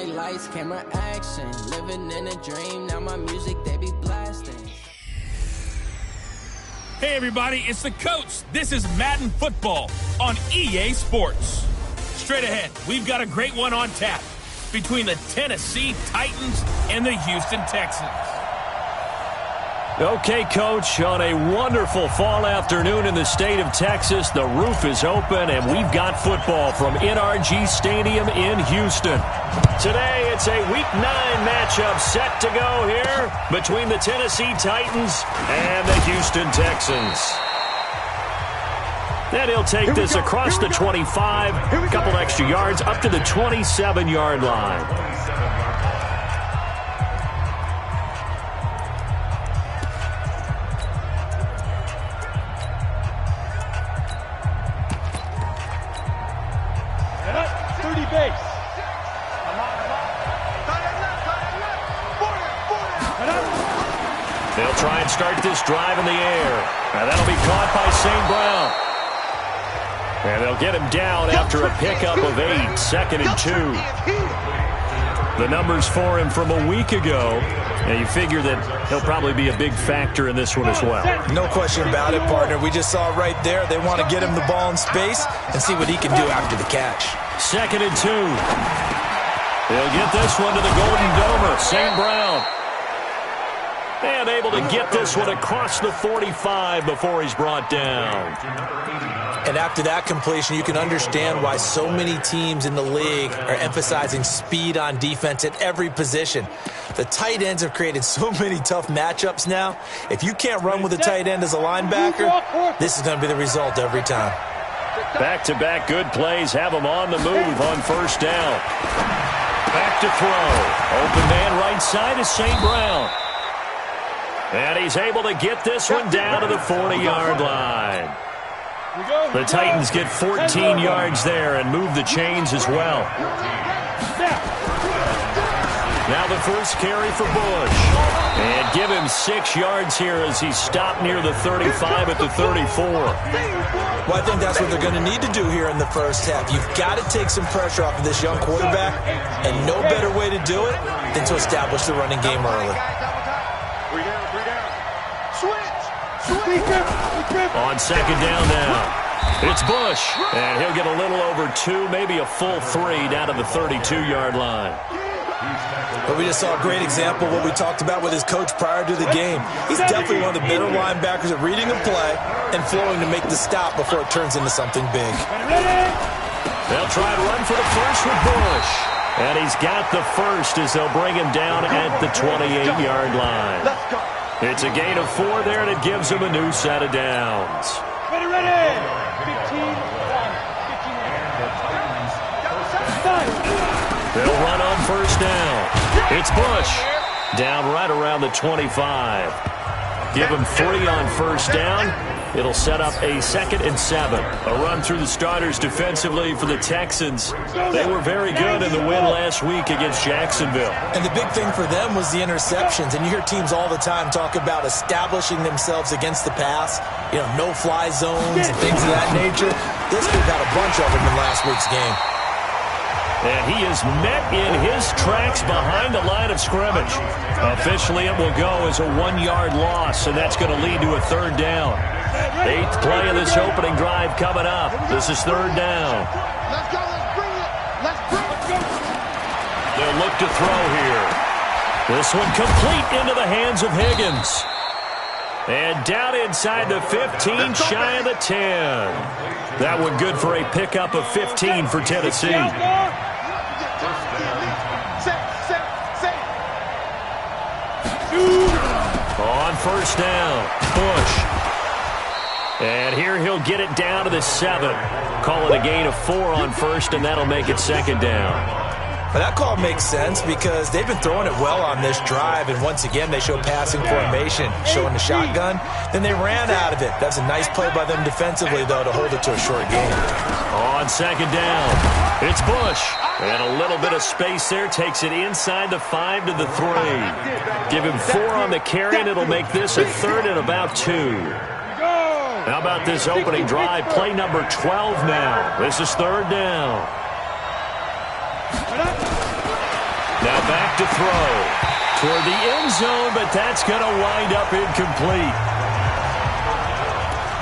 bright lights, camera action. Living in a dream, now my music, they be blasting. Hey everybody, it's the coach. This is Madden Football on EA Sports. Straight ahead, we've got a great one on tap between the Tennessee Titans and the Houston Texans. Okay, Coach, on a wonderful fall afternoon in the state of Texas, the roof is open, and we've got football from NRG Stadium in Houston. Today, it's a Week 9 matchup set to go here between the Tennessee Titans and the Houston Texans. And he'll take this across the 25, a couple extra yards, up to the 27-yard line. They'll try and start this drive in the air. Now that'll be caught by St. Brown. And they'll get him down after a pickup of 8, 2nd and 2. The numbers for him from a week ago, and you figure that he'll probably be a big factor in this one as well. No question about it, partner. We just saw it right there. They want to get him the ball in space and see what he can do after the catch. 2nd and 2. They'll get this one to the Golden Domer, St. Brown. And able to get this one across the 45 before he's brought down. And after that completion, you can understand why so many teams in the league are emphasizing speed on defense at every position. The tight ends have created so many tough matchups now. If you can't run with a tight end as a linebacker, this is going to be the result every time. Back-to-back good plays have him on the move on first down. Back to throw. Open man right side is St. Brown. And he's able to get this one down to the 40-yard line. The Titans get 14 yards there and move the chains as well. Now the first carry for Bush. And give him 6 yards here as he's stopped near the 35 at the 34. Well, I think that's what they're going to need to do here in the first half. You've got to take some pressure off of this young quarterback, and no better way to do it than to establish the running game early. On 2nd down now, it's Bush, and he'll get a little over 2, maybe a full 3 down to the 32-yard line. But we just saw a great example of what we talked about with his coach prior to the game. He's definitely one of the better linebackers at reading a play and flowing to make the stop before it turns into something big. They'll try to run for the first with Bush. And he's got the first as they'll bring him down at the 28-yard line. It's a gain of 4 there, and it gives him a new set of downs. Ready, 15-1. They'll run on first down. It's Bush. Down right around the 25. Give him 3 on first down. It'll set up a 2nd and 7. A run through the starters defensively for the Texans. They were very good in the win last week against Jacksonville. And the big thing for them was the interceptions. And you hear teams all the time talk about establishing themselves against the pass. You know, no-fly zones and things of that nature. This group had a bunch of them in last week's game. And he is met in his tracks behind the line of scrimmage. Officially, it will go as a 1-yard loss, and that's going to lead to a 3rd down. 8th play of this opening drive coming up. This is 3rd down. Let's go. Let's bring it. Let's go. They'll look to throw here. This one complete into the hands of Higgins. And down inside the 15, shy of the 10. That one good for a pickup of 15 for Tennessee. On first down, Bush. And here he'll get it down to the 7. Call it a gain of 4 on first, and that'll make it 2nd down. But that call makes sense because they've been throwing it well on this drive, and once again they show passing formation, showing the shotgun. Then they ran out of it. That's a nice play by them defensively, though, to hold it to a short gain. On 2nd down, it's Bush. And a little bit of space there, takes it inside the 5 to the 3. Give him 4 on the carry, and it'll make this a 3rd and about 2. How about this opening drive? Play number 12 now. This is 3rd down. Now back to throw. Toward the end zone, but that's going to wind up incomplete.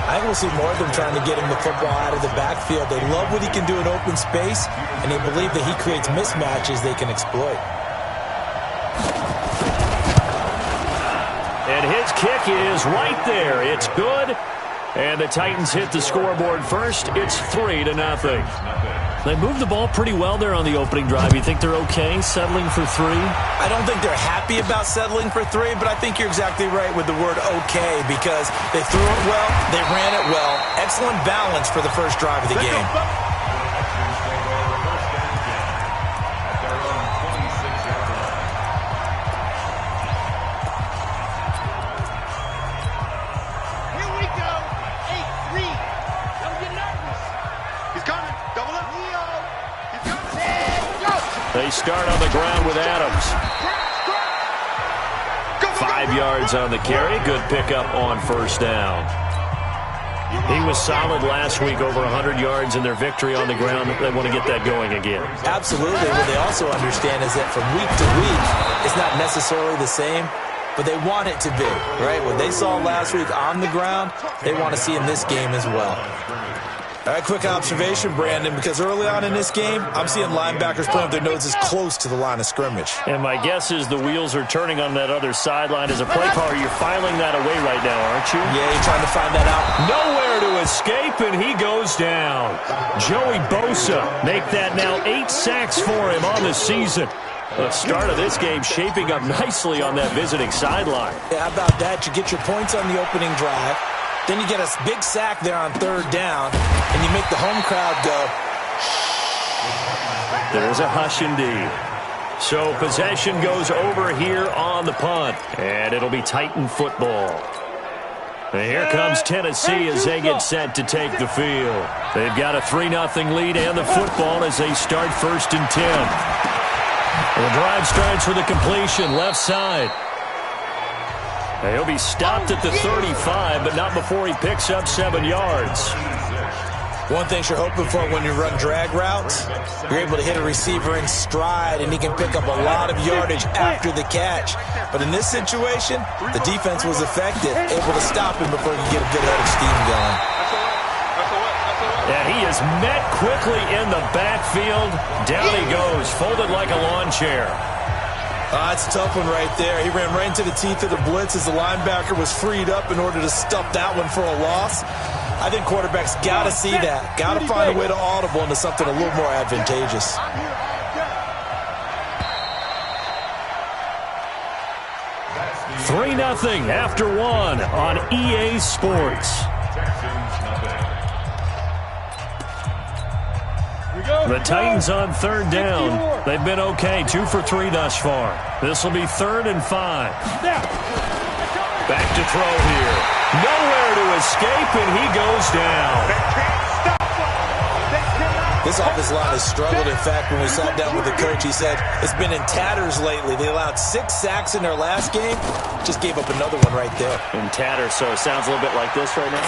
I think we'll see more of them trying to get him the football out of the backfield. They love what he can do in open space, and they believe that he creates mismatches they can exploit. And his kick is right there. It's good. And the Titans hit the scoreboard first. It's 3-0. They moved the ball pretty well there on the opening drive. You think they're okay settling for 3? I don't think they're happy about settling for 3, but I think you're exactly right with the word okay, because they threw it well, they ran it well. Excellent balance for the first drive of the game. They start on the ground with Adams. 5 yards on the carry. Good pickup on first down. He was solid last week, over 100 yards in their victory on the ground. They want to get that going again. Absolutely. What they also understand is that from week to week, it's not necessarily the same, but they want it to be, right? What they saw last week on the ground, they want to see in this game as well. All right, quick observation, Brandon, because early on in this game, I'm seeing linebackers putting up their noses close to the line of scrimmage. And my guess is the wheels are turning on that other sideline. As a play caller, you're filing that away right now, aren't you? Yeah, you're trying to find that out. Nowhere to escape, and he goes down. Joey Bosa make that now 8 sacks for him on the season. The start of this game shaping up nicely on that visiting sideline. Yeah, how about that? You get your points on the opening drive. Then you get a big sack there on third down, and you make the home crowd go, shh. There's a hush indeed. So possession goes over here on the punt, and it'll be Titan football. And here comes Tennessee as they get set to take the field. They've got a 3-0 lead and the football as they start 1st and 10. The drive starts with a completion left side. He'll be stopped at the 35, but not before he picks up 7 yards. One thing you're hoping for when you run drag routes, you're able to hit a receiver in stride, and he can pick up a lot of yardage after the catch. But in this situation, the defense was effective, able to stop him before he could get a good head of steam going. And he is met quickly in the backfield. Down he goes, folded like a lawn chair. That's a tough one right there. He ran right into the teeth of the blitz as the linebacker was freed up in order to stuff that one for a loss. I think quarterbacks got to see that. Got to find a way to audible into something a little more advantageous. $3-0 after 1 on EA Sports. The Titans on 3rd down. They've been okay, 2 for 3 thus far. This will be 3rd and 5. Back to throw here. Nowhere to escape, and he goes down. This offensive line has struggled. In fact, when we sat down with the coach, he said it's been in tatters lately. They allowed 6 sacks in their last game. Just gave up another one right there. In tatters, so it sounds a little bit like this right now.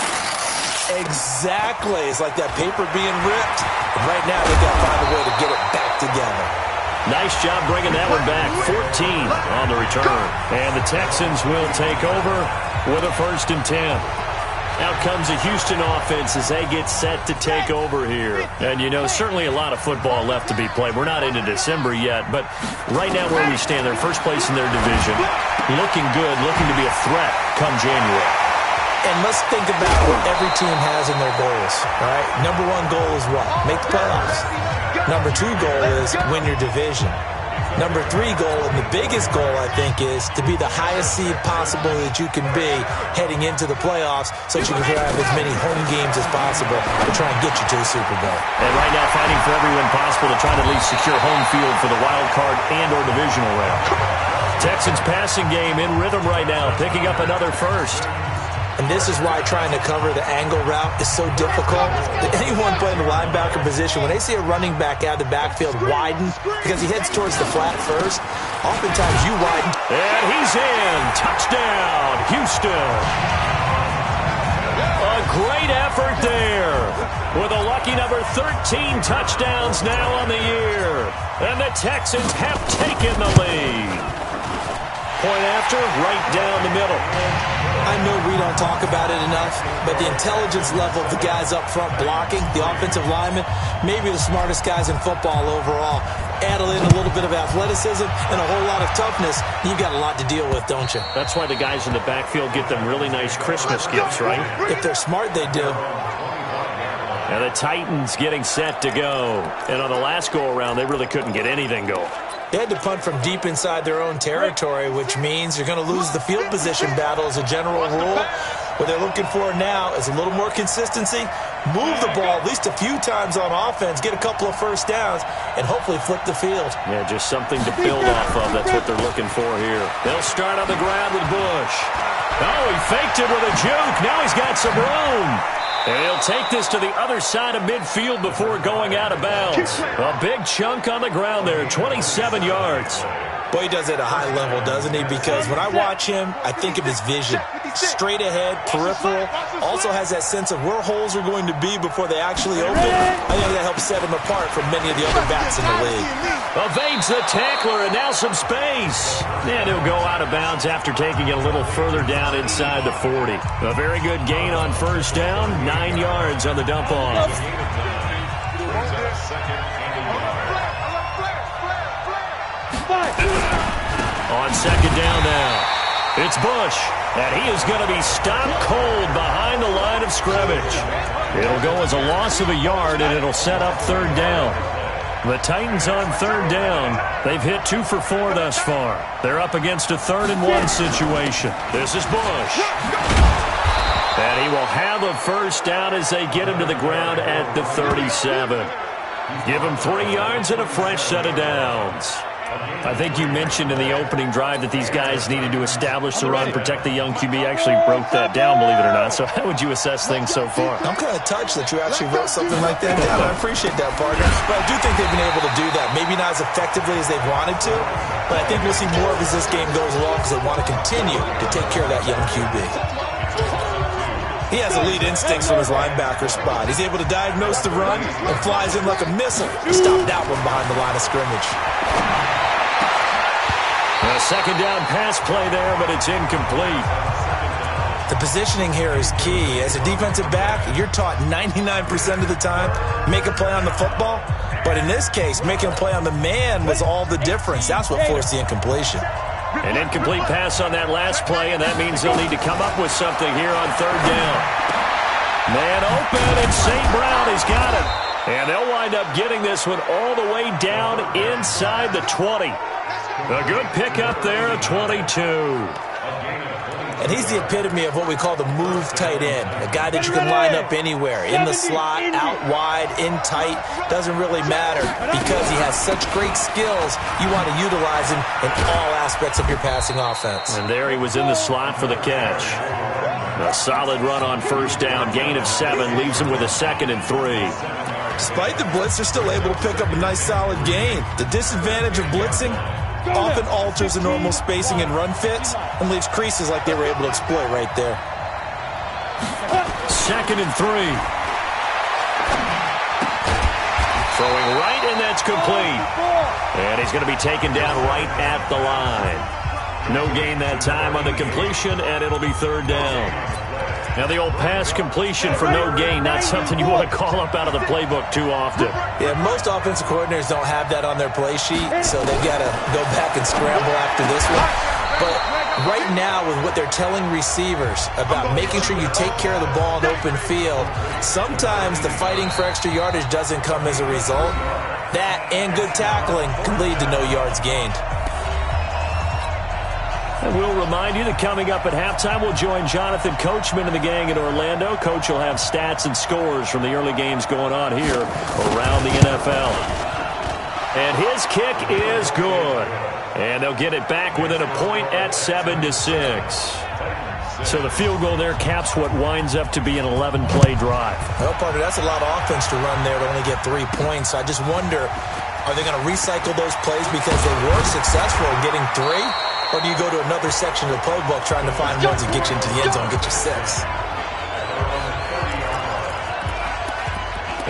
Exactly. It's like that paper being ripped. And right now, they've got to find a way to get it back together. Nice job bringing that one back. 14 on the return. And the Texans will take over with a 1st and 10. Out comes the Houston offense as they get set to take over here. And, you know, certainly a lot of football left to be played. We're not into December yet, but right now where we stand, they're first place in their division. Looking good, looking to be a threat come January. And let's think about what every team has in their goals, all right? Number 1 goal is what? Make the playoffs. Number 2 goal is win your division. Number 3 goal, and the biggest goal, I think, is to be the highest seed possible that you can be heading into the playoffs so that you can have as many home games as possible to try and get you to the Super Bowl. And right now fighting for every win possible to try to at least secure home field for the wild card and or divisional round. Texans passing game in rhythm right now, picking up another first. And this is why trying to cover the angle route is so difficult. Anyone playing the linebacker position, when they see a running back out of the backfield widen, because he heads towards the flat first, oftentimes you widen. And he's in. Touchdown, Houston. A great effort there. With a lucky number 13 touchdowns now on the year. And the Texans have taken the lead. Point after, right down the middle. I know we don't talk about it enough, but the intelligence level of the guys up front blocking, the offensive linemen, maybe the smartest guys in football overall. Add in a little bit of athleticism and a whole lot of toughness, you've got a lot to deal with, don't you? That's why the guys in the backfield get them really nice Christmas gifts, right? If they're smart, they do. And the Titans getting set to go. And on the last go-around, they really couldn't get anything going. They had to punt from deep inside their own territory, which means you're going to lose the field position battle as a general rule. What they're looking for now is a little more consistency, move the ball at least a few times on offense, get a couple of first downs, and hopefully flip the field. Yeah, just something to build off of. That's what they're looking for here. They'll start on the ground with Bush. Oh, he faked it with a juke. Now he's got some room. And he'll take this to the other side of midfield before going out of bounds. A big chunk on the ground there, 27 yards. Boy, he does it at a high level, doesn't he? Because when I watch him, I think of his vision. Straight ahead, peripheral. Also has that sense of where holes are going to be before they actually open. I think that helps set him apart from many of the other backs in the league. Evades the tackler, and now some space. And he'll go out of bounds after taking it a little further down inside the 40. A very good gain on first down, 9 yards on the dump off. On second down now, it's Bush, and he is going to be stopped cold behind the line of scrimmage. It'll go as a loss of a yard, and it'll set up third down. The Titans on third down. They've hit 2 for 4 thus far. They're up against a 3rd-and-1 situation. This is Bush. And he will have a first down as they get him to the ground at the 37. Give him 3 yards and a fresh set of downs. I think you mentioned in the opening drive that these guys needed to establish the run, protect the young QB. Actually broke that down, believe it or not. So how would you assess things so far? I'm kind of touched that you actually wrote something like that down. I appreciate that, partner. But I do think they've been able to do that. Maybe not as effectively as they've wanted to, but I think we'll see more of as this game goes along because they want to continue to take care of that young QB. He has elite instincts from his linebacker spot. He's able to diagnose the run and flies in like a missile to stop that one behind the line of scrimmage. A second down pass play there, but it's incomplete. The positioning here is key. As a defensive back, you're taught 99% of the time, make a play on the football. But in this case, making a play on the man was all the difference. That's what forced the incompletion. An incomplete pass on that last play, and that means they'll need to come up with something here on third down. Man open, and St. Brown has got it. And they'll wind up getting this one all the way down inside the 20. A good pickup there at 22. And he's the epitome of what we call the move tight end. A guy that you can line up anywhere. In the slot, out wide, in tight. Doesn't really matter because he has such great skills. You want to utilize him in all aspects of your passing offense. And there he was in the slot for the catch. A solid run on first down. Gain of 7 leaves him with a 2nd and 3. Despite the blitz, they're still able to pick up a nice solid gain. The disadvantage of blitzing often alters the normal spacing and run fits and leaves creases like they were able to exploit right there. 2nd and 3. Throwing right, and that's complete. And he's going to be taken down right at the line. No gain that time on the completion, and it'll be third down. Now the old pass completion for no gain, not something you want to call up out of the playbook too often. Yeah, most offensive coordinators don't have that on their play sheet, so they've got to go back and scramble after this one. But right now, with what they're telling receivers about making sure you take care of the ball in open field, sometimes the fighting for extra yardage doesn't come as a result. That and good tackling can lead to no yards gained. And we'll remind you that coming up at halftime, we'll join Jonathan Coachman and the gang in Orlando. Coach will have stats and scores from the early games going on here around the NFL. And his kick is good. And they'll get it back within a point at 7-6. So the field goal there caps what winds up to be an 11-play drive. Well, partner, that's a lot of offense to run there to only get 3 points. I just wonder, are they going to recycle those plays because they were successful in getting 3? Or do you go to another section of the playbook trying to find ones that get you into the end zone, get you 6?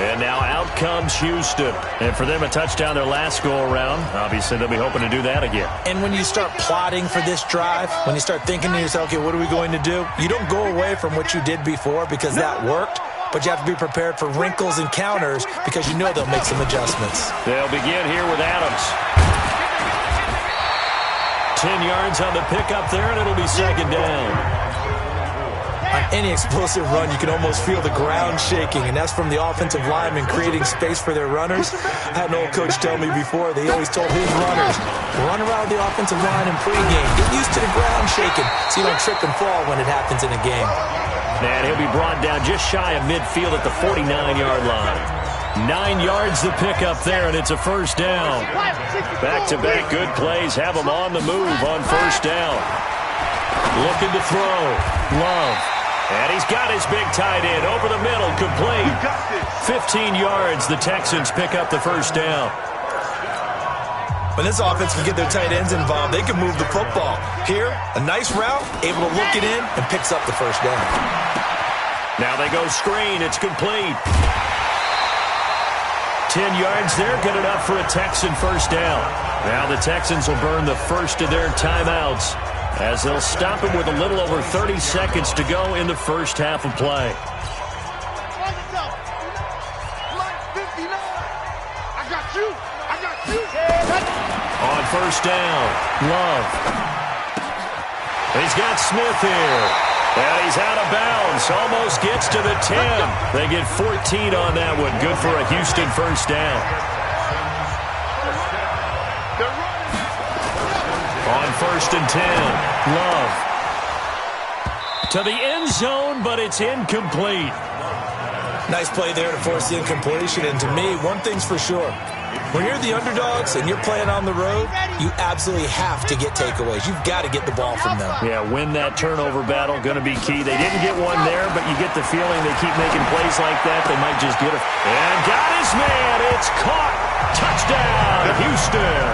And now out comes Houston. And for them, a touchdown their last go-around. Obviously, they'll be hoping to do that again. And when you start plotting for this drive, when you start thinking to yourself, okay, what are we going to do? You don't go away from what you did before because that worked, but you have to be prepared for wrinkles and counters because you know they'll make some adjustments. They'll begin here with Adams. 10 yards on the pickup there, and it'll be second down. On any explosive run, you can almost feel the ground shaking, and that's from the offensive linemen creating space for their runners. I had an old coach tell me before, they always told his runners, run around the offensive line in pregame. Get used to the ground shaking so you don't trip and fall when it happens in a game. And he'll be brought down just shy of midfield at the 49-yard line. 9 yards the pickup there, and it's a first down. Back-to-back good plays have them on the move on first down. Looking to throw. Love. And he's got his big tight end over the middle, complete. 15 yards, the Texans pick up the first down. When this offense can get their tight ends involved, they can move the football. Here, a nice route, able to look it in, and picks up the first down. Now they go screen, it's complete. 10 yards there, good enough for a Texan first down. Now the Texans will burn the first of their timeouts, as they'll stop him with a little over 30 seconds to go in the first half of play. On first down, Love. He's got Smith here. And he's out of bounds, almost gets to the 10. They get 14 on that one, good for a Houston first down. On first and 10, Love. To the end zone, but it's incomplete. Nice play there to force the incompletion. And to me, one thing's for sure. When you're the underdogs and you're playing on the road, you absolutely have to get takeaways. You've got to get the ball from them. Yeah, win that turnover battle, going to be key. They didn't get one there, but you get the feeling they keep making plays like that, they might just get it. And got his man. It's caught. Touchdown, Houston.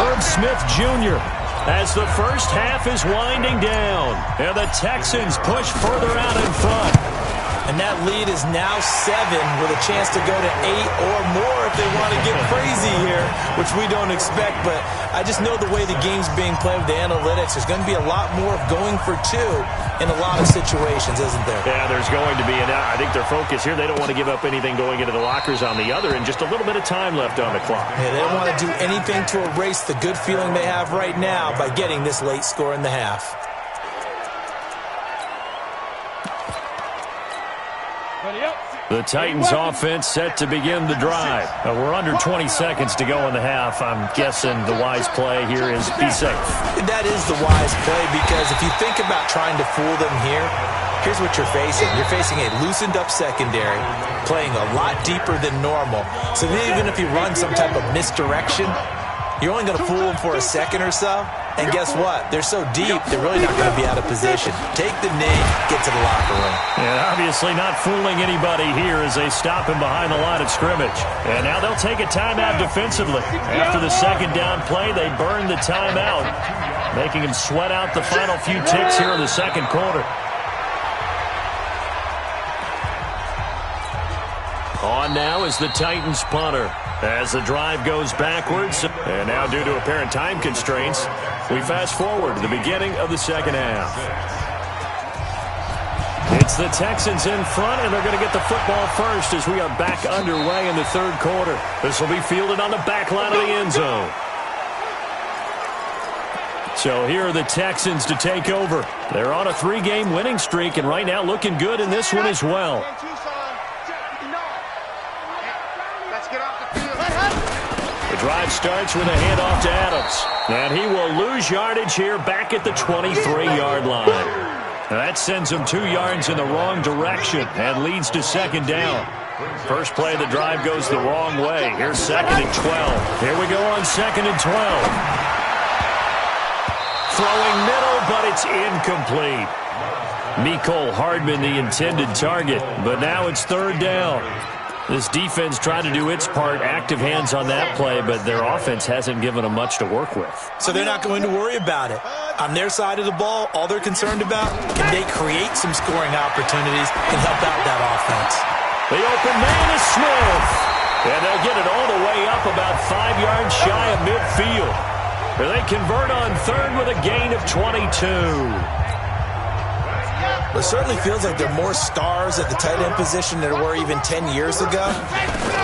Herb Smith Jr. as the first half is winding down. And the Texans push further out in front. And that lead is now 7 with a chance to go to 8 or more if they want to get crazy here, which we don't expect. But I just know the way the game's being played with the analytics, there's going to be a lot more of going for 2 in a lot of situations, isn't there? Yeah, there's going to be. And I think their focus here, they don't want to give up anything going into the lockers on the other, and just a little bit of time left on the clock. Yeah, they don't want to do anything to erase the good feeling they have right now by getting this late score in the half. The Titans offense set to begin the drive. We're under 20 seconds to go in the half. I'm guessing the wise play here is be safe. That is the wise play, because if you think about trying to fool them here, here's what you're facing. You're facing a loosened up secondary, playing a lot deeper than normal. So even if you run some type of misdirection, you're only going to fool them for a second or so. And guess what? They're so deep, they're really not going to be out of position. Take the knee, get to the locker room. And obviously not fooling anybody here as they stop him behind the line of scrimmage. And now they'll take a timeout defensively. After the second down play, they burn the timeout, making him sweat out the final few ticks here in the second quarter. On now is the Titans punter as the drive goes backwards. And now, due to apparent time constraints, we fast forward to the beginning of the second half. It's the Texans in front, and they're going to get the football first as we are back underway in the third quarter. This will be fielded on the back line of the end zone. So here are the Texans to take over. They're on a 3-game winning streak, and right now looking good in this one as well. The drive starts with a handoff to Adams. And he will lose yardage here back at the 23-yard line. Now that sends him 2 yards in the wrong direction and leads to second down. First play of the drive goes the wrong way. Here's second and 12. Here we go on second and 12. Throwing middle, but it's incomplete. Mecole Hardman the intended target, but now it's third down. This defense tried to do its part, active hands on that play, but their offense hasn't given them much to work with. So they're not going to worry about it. On their side of the ball, all they're concerned about, can they create some scoring opportunities and help out that offense? The open man is Smith. And they'll get it all the way up about 5 yards shy of midfield. They convert on third with a gain of 22. It certainly feels like there are more stars at the tight end position than there were even 10 years ago.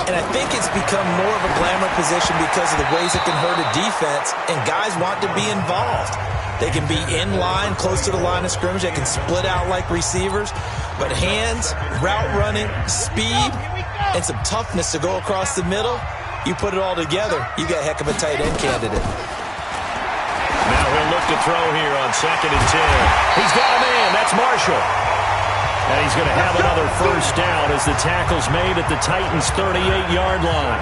And I think it's become more of a glamour position because of the ways it can hurt a defense, and guys want to be involved. They can be in line, close to the line of scrimmage. They can split out like receivers. But hands, route running, speed, and some toughness to go across the middle, you put it all together, you got a heck of a tight end candidate. Now he'll look to throw here on 2nd and 10. He's got a man. That's Marshall. And he's going to have another first down as the tackle's made at the Titans' 38-yard line.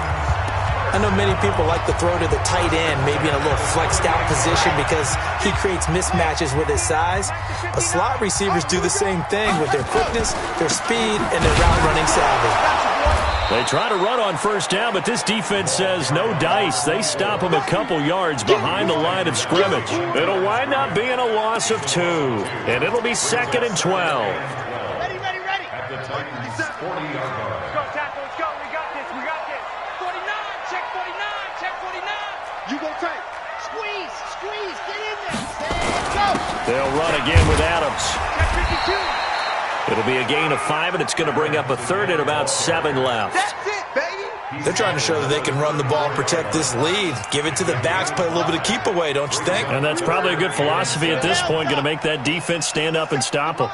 I know many people like to throw to the tight end, maybe in a little flexed out position because he creates mismatches with his size. But slot receivers do the same thing with their quickness, their speed, and their route running savvy. They try to run on first down, but this defense says no dice. They stop him a couple yards behind the line of scrimmage. It'll wind up being a loss of 2, and it'll be 2nd and 12. Ready. At the Titans' 40-yard line. Let's go, tackle. Let's go. We got this. 49. Check 49. You go tight. Squeeze. Get in there. Go. They'll run again with Adams. Check 52. It'll be a gain of 5, and it's going to bring up a third and about 7 left. That's it, baby. They're trying to show that they can run the ball and protect this lead. Give it to the backs, play a little bit of keep away, don't you think? And that's probably a good philosophy at this point, going to make that defense stand up and stop them.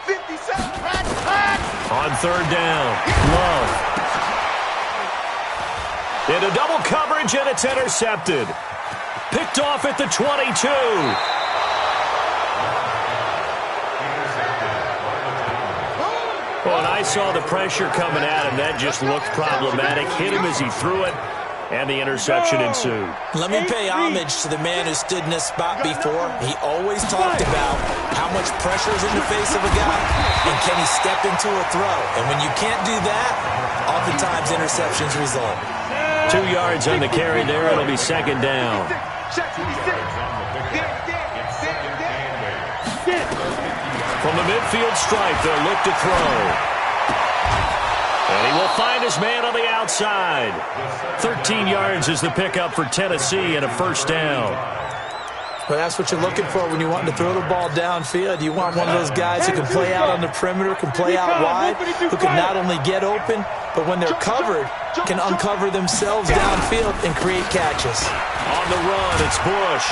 57. On third down, Love. Into double coverage, and it's intercepted. Picked off at the 22. Well, and I saw the pressure coming at him. That just looked problematic. Hit him as he threw it, and the interception ensued. Let me pay homage to the man who stood in this spot before. He always talked about how much pressure is in the face of a guy, and can he step into a throw. And when you can't do that, oftentimes interceptions result. 2 yards on the carry there. It'll be 2nd down. From the midfield stripe, they'll look to throw. And he will find his man on the outside. 13 yards is the pickup for Tennessee and a first down. Well, that's what you're looking for when you want to throw the ball downfield. You want one of those guys who can play out on the perimeter, can play out wide, who can not only get open, but when they're covered, can uncover themselves downfield and create catches. On the run, it's Bush.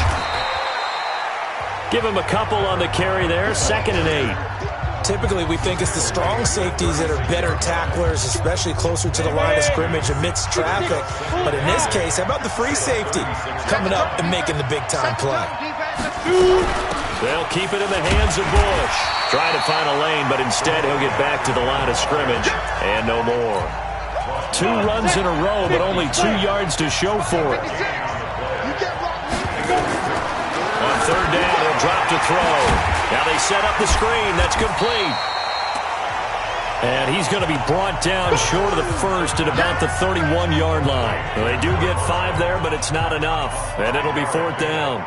Give him a couple on the carry there. 2nd and 8. Typically, we think it's the strong safeties that are better tacklers, especially closer to the line of scrimmage amidst traffic. But in this case, how about the free safety coming up and making the big-time play? They'll keep it in the hands of Bush. Try to find a lane, but instead he'll get back to the line of scrimmage and no more. 2 runs in a row, but only 2 yards to show for it. On third down, he'll drop to throw. Now they set up the screen. That's complete. And he's going to be brought down short of the first at about the 31-yard line. Well, they do get 5 there, but it's not enough. And it'll be 4th down.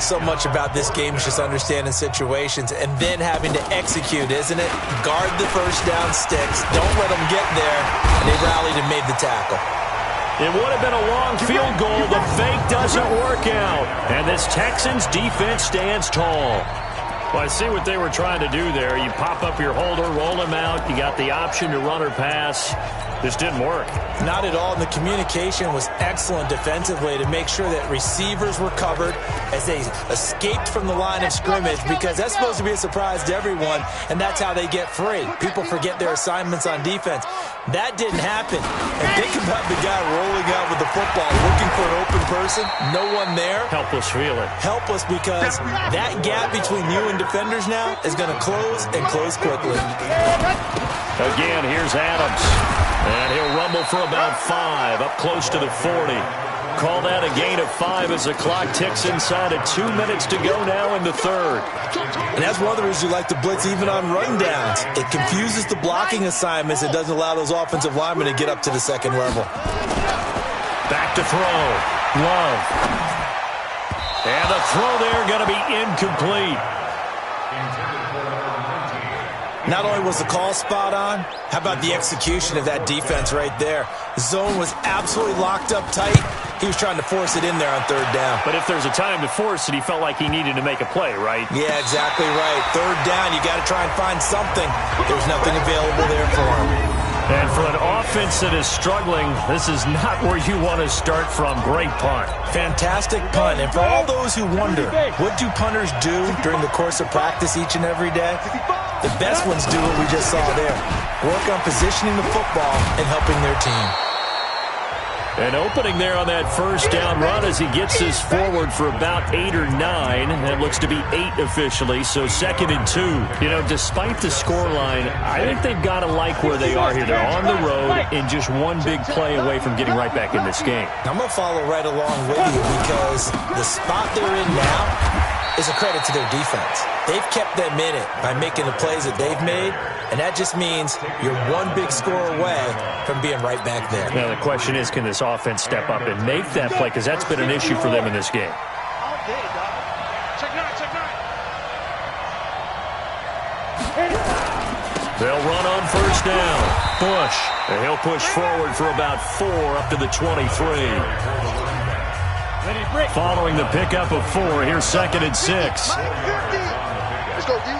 So much about this game is just understanding situations and then having to execute, isn't it? Guard the first down sticks. Don't let them get there. And they rallied and made the tackle. It would have been a long field goal. The fake doesn't work out. And this Texans defense stands tall. Well, I see what they were trying to do there. You pop up your holder, roll him out. You got the option to run or pass. This didn't work. Not at all. And the communication was excellent defensively to make sure that receivers were covered as they escaped from the line of scrimmage, because that's supposed to be a surprise to everyone, and that's how they get free. People forget their assignments on defense. That didn't happen. And think about the guy rolling out with the football, looking for an open person, no one there. Helpless feeling. Helpless, because that gap between you and defenders now is going to close and close quickly. Again, here's Adams. And he'll rumble for about 5, up close to the 40. Call that a gain of 5 as the clock ticks inside of 2 minutes to go now in the third. And that's one of the reasons you like to blitz even on rundowns. It confuses the blocking assignments. It doesn't allow those offensive linemen to get up to the second level. Back to throw. Love. And the throw there going to be incomplete. Not only was the call spot on, how about the execution of that defense right there? The zone was absolutely locked up tight. He was trying to force it in there on third down. But if there's a time to force it, he felt like he needed to make a play, right? Yeah, exactly right. Third down, you got to try and find something. There's nothing available there for him. And for an offense that is struggling, this is not where you want to start from. Great punt. Fantastic punt. And for all those who wonder, what do punters do during the course of practice each and every day? The best ones do what we just saw there. Work on positioning the football and helping their team. An opening there on that first down run as he gets this forward for about 8 or 9. That looks to be 8 officially, so 2nd and 2. You know, despite the scoreline, I think they've got to like where they are here. They're on the road and just one big play away from getting right back in this game. I'm going to follow right along with you because the spot they're in now is a credit to their defense. They've kept them in it by making the plays that they've made, and that just means you're one big score away from being right back there. Now, the question is, can this offense step up and make that play? Because that's been an issue for them in this game. They'll run on first down. Bush. And he'll push forward for about 4 up to the 23. Following the pickup of 4, here's 2nd and 6. Let's go, D.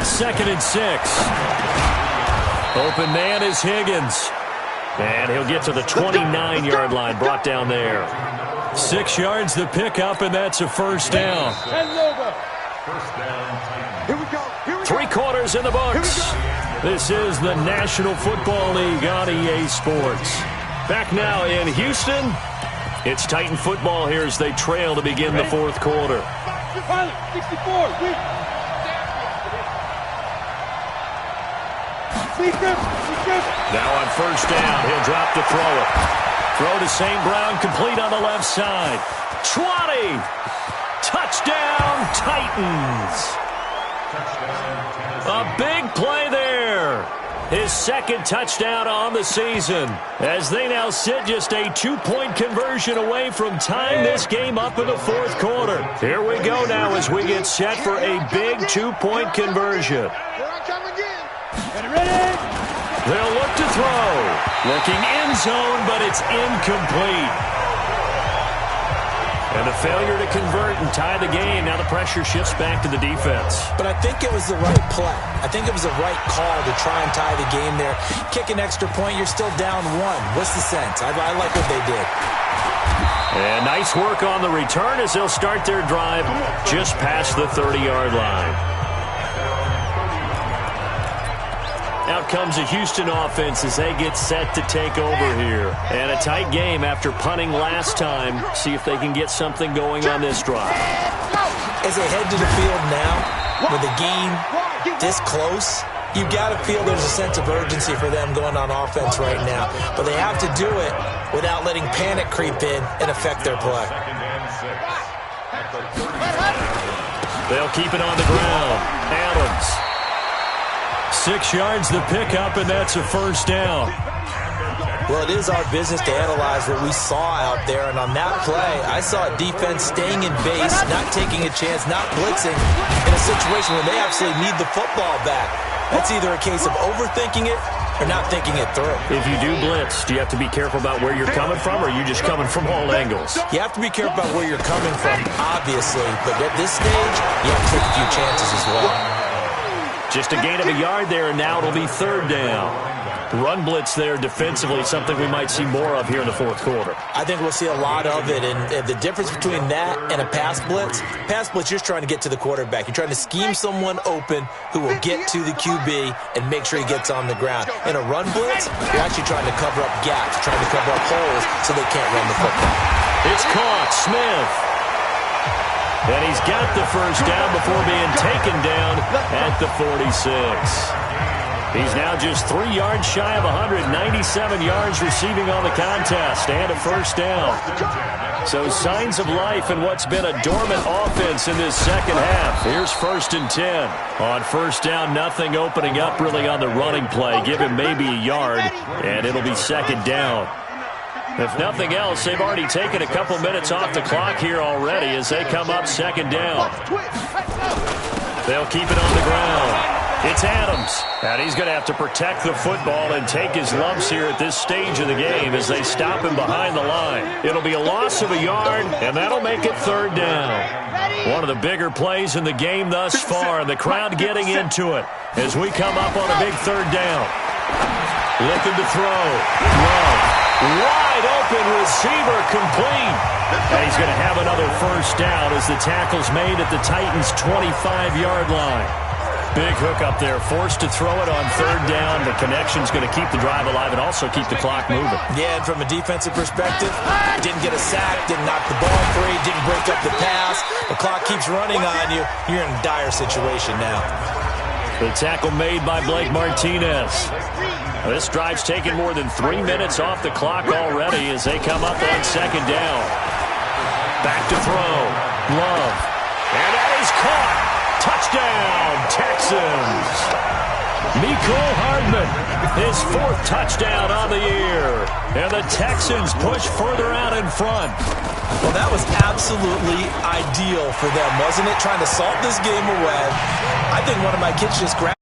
2nd and 6. Open man is Higgins. And he'll get to the 29-yard line, brought down there. 6 yards the pickup, and that's a first down. Here we go. 3 quarters in the books. This is the National Football League on EA Sports. Back now in Houston. It's Titan football here as they trail to begin the 4th quarter. 64. Now on first down, he'll drop to throw it. Throw to St. Brown, complete on the left side. 20. Touchdown, Titans. A big play there. His 2nd touchdown on the season as they now sit just a 2-point conversion away from tying this game up in the 4th quarter. Here we go now as we get set for a big 2-point conversion. They'll look to throw. Looking end zone, but it's incomplete. And a failure to convert and tie the game. Now the pressure shifts back to the defense. But I think it was the right play. I think it was the right call to try and tie the game there. Kick an extra point, you're still down 1. What's the sense? I like what they did. And nice work on the return as they'll start their drive just past the 30-yard line. Out comes the Houston offense as they get set to take over here. And a tight game after punting last time. See if they can get something going on this drive. As they head to the field now, with the game this close, you got to feel there's a sense of urgency for them going on offense right now. But they have to do it without letting panic creep in and affect their play. They'll keep it on the ground. Adams. 6 yards the pickup, and that's a first down. Well, it is our business to analyze what we saw out there, and on that play, I saw a defense staying in base, not taking a chance, not blitzing, in a situation where they absolutely need the football back. That's either a case of overthinking it or not thinking it through. If you do blitz, do you have to be careful about where you're coming from, or are you just coming from all angles? You have to be careful about where you're coming from, obviously, but at this stage, you have to take a few chances as well. Just a gain of a yard there, and now it'll be 3rd down. Run blitz there defensively, something we might see more of here in the 4th quarter. I think we'll see a lot of it, and the difference between that and a pass blitz, you're just trying to get to the quarterback. You're trying to scheme someone open who will get to the QB and make sure he gets on the ground. In a run blitz, you're actually trying to cover up gaps, trying to cover up holes so they can't run the football. It's caught. Smith. And he's got the first down before being taken down at the 46. He's now just 3 yards shy of 197 yards receiving on the contest and a first down. So signs of life in what's been a dormant offense in this 2nd half. Here's 1st and 10. On first down, nothing opening up really on the running play. Give him maybe a yard, and it'll be 2nd down. If nothing else, they've already taken a couple minutes off the clock here already as they come up 2nd down. They'll keep it on the ground. It's Adams, and he's going to have to protect the football and take his lumps here at this stage of the game as they stop him behind the line. It'll be a loss of a yard, and that'll make it 3rd down. One of the bigger plays in the game thus far, and the crowd getting into it as we come up on a big 3rd down. Looking to throw. Love. Wide open receiver complete. And he's going to have another 1st down as the tackle's made at the Titans' 25-yard line. Big hook up there, forced to throw it on 3rd down. The connection's going to keep the drive alive and also keep the clock moving. Yeah, and from a defensive perspective, didn't get a sack, didn't knock the ball free, didn't break up the pass. The clock keeps running on you. You're in a dire situation now. The tackle made by Blake Martinez. This drive's taken more than 3 minutes off the clock already as they come up on 2nd down. Back to throw. Love. And that is caught. Touchdown, Texans. Mecole Hardman, his 4th touchdown on the year. And the Texans push further out in front. Well, that was absolutely ideal for them, wasn't it? Trying to salt this game away. I think one of my kids just grabbed